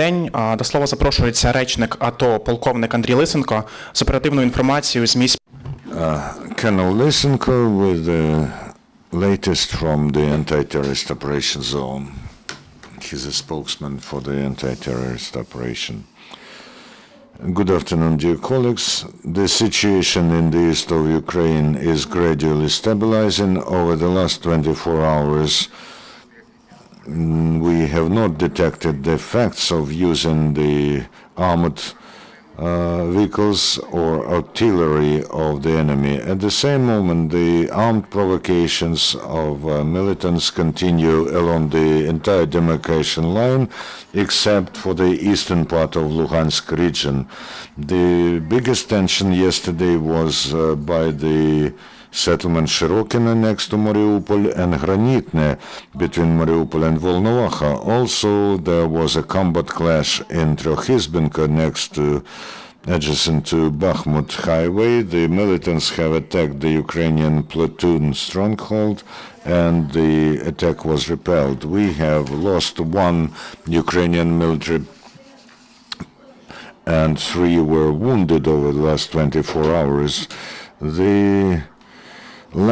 День. До слова запрошується речник АТО полковник Андрій Lysenko з оперативною інформацією з місць. Colonel Lysenko with the latest from the anti-terrorist operation zone. He's a spokesman for the anti-terrorist operation. Good afternoon, dear colleagues. The situation in the east of Ukraine is gradually stabilizing. Over the last 24 hours, we have not detected the effects of using the armored vehicles or artillery of the enemy. At the same moment, the armed provocations of militants continue along the entire demarcation line, except for the eastern part of Luhansk region. The biggest tension yesterday was by the settlement Shirokine next to Mariupol and Granitne between Mariupol and Volnovakha. Also, there was a combat clash in Trokhizbenko adjacent to Bakhmut highway. The militants have attacked the Ukrainian platoon stronghold and the attack was repelled. We have lost one Ukrainian military and 3 were wounded over the last 24 hours. The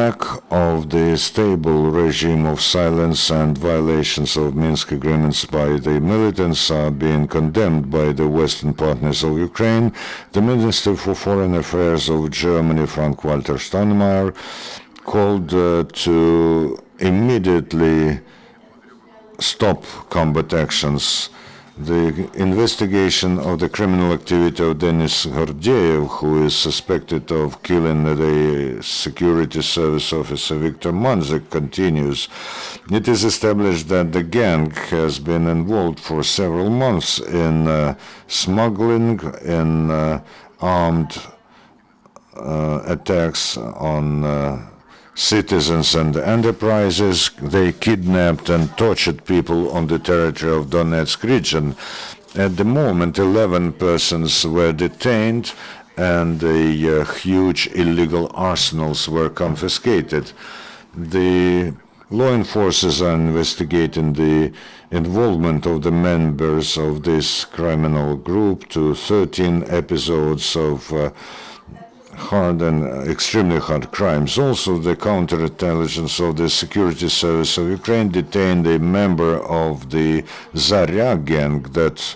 lack of the stable regime of silence and violations of Minsk agreements by the militants are being condemned by the Western partners of Ukraine. The Minister for Foreign Affairs of Germany, Frank-Walter Steinmeier, called to immediately stop combat actions. The investigation of the criminal activity of Denis Gordeev, who is suspected of killing the security service officer Viktor Manzik, continues. It is established that the gang has been involved for several months in smuggling, in armed attacks on citizens and enterprises. They kidnapped and tortured people on the territory of Donetsk region. At the moment, 11 persons were detained and huge illegal arsenals were confiscated. The law enforcers are investigating the involvement of the members of this criminal group to 13 episodes of hard and extremely hard crimes. Also, the counterintelligence of the security service of Ukraine detained a member of the Zarya gang that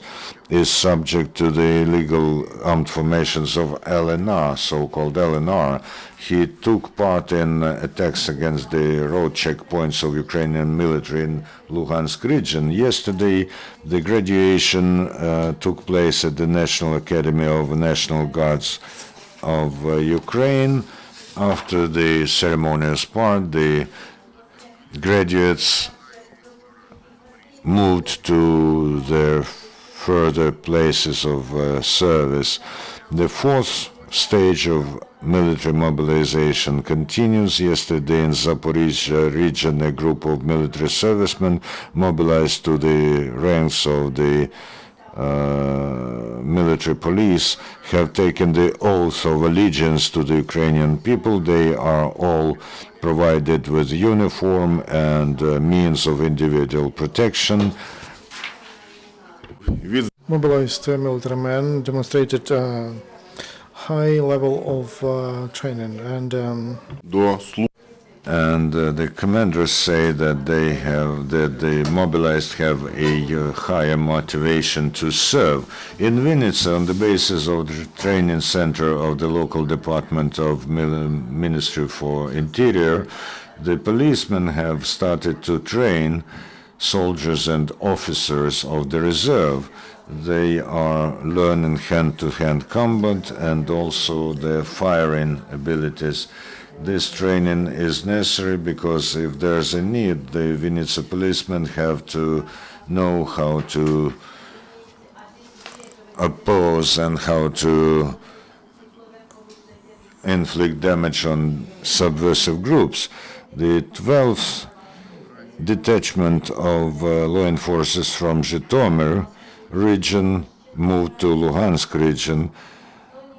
is subject to the illegal armed formations of LNR, so-called LNR. He took part in attacks against the road checkpoints of Ukrainian military in Luhansk region. Yesterday, the graduation took place at the National Academy of National Guards of Ukraine. After the ceremonious part, the graduates moved to their further places of service. The 4th stage of military mobilization continues. Yesterday in Zaporizhzhia region, a group of military servicemen mobilized to the ranks of the military police have taken the oath of allegiance to the Ukrainian people. They are all provided with uniform and means of individual protection. Mobilized military men demonstrated a high level of training and the commanders say that the mobilized have a higher motivation to serve. In Vinnytsia, on the basis of the training center of the local department of Ministry for Interior, the policemen have started to train soldiers and officers of the reserve. They are learning hand-to-hand combat and also their firing abilities. This training is necessary because if there's a need, the Vinnytsia policemen have to know how to oppose and how to inflict damage on subversive groups. The 12th detachment of law enforcers from Zhytomyr region moved to Luhansk region.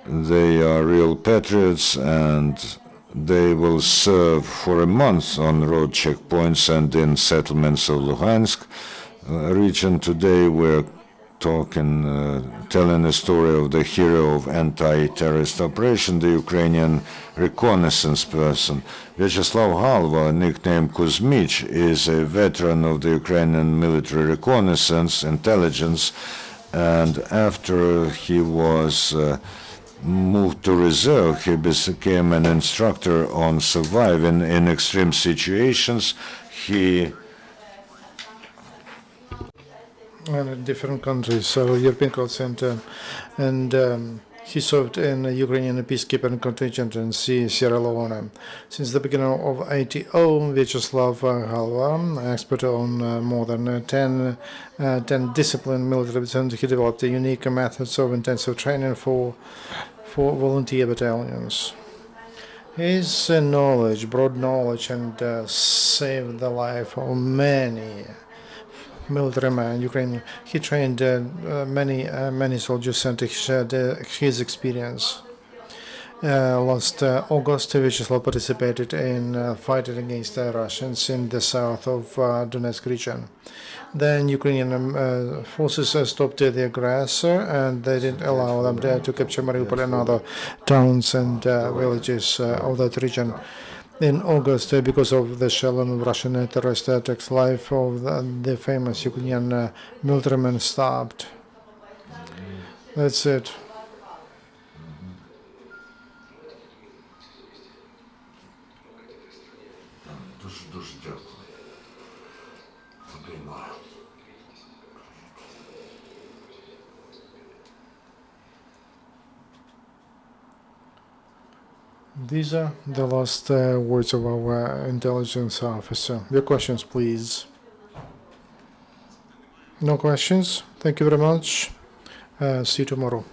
They are real patriots and they will serve for a month on road checkpoints and in settlements of Luhansk region. Today we're telling the story of the hero of anti-terrorist operation, the Ukrainian reconnaissance person. Vyacheslav Halva, nicknamed Kuzmich, is a veteran of the Ukrainian military reconnaissance intelligence, and after he was moved to reserve, he became an instructor on surviving in extreme situations. He and in different countries, so European Call Center, and he served in a Ukrainian peacekeeping contingent in Sierra Leone. Since the beginning of ATO, Vyacheslav Halva, expert on more than 10 disciplined military battalions, he developed a unique methods of intensive training for volunteer battalions. His knowledge, broad knowledge, and saved the life of many military man, Ukrainian. He trained many soldiers, and he shared his experience. Last August, Vyacheslav participated in fighting against the Russians in the south of Donetsk region. Then Ukrainian forces stopped the aggressor, and they didn't allow them to capture Mariupol and other towns and villages of that region. In August, because of the shelling of Russian terrorist attacks, life of the famous Ukrainian militaryman stopped. That's it. These are the last words of our intelligence officer. Your questions, please. No questions? Thank you very much. See you tomorrow.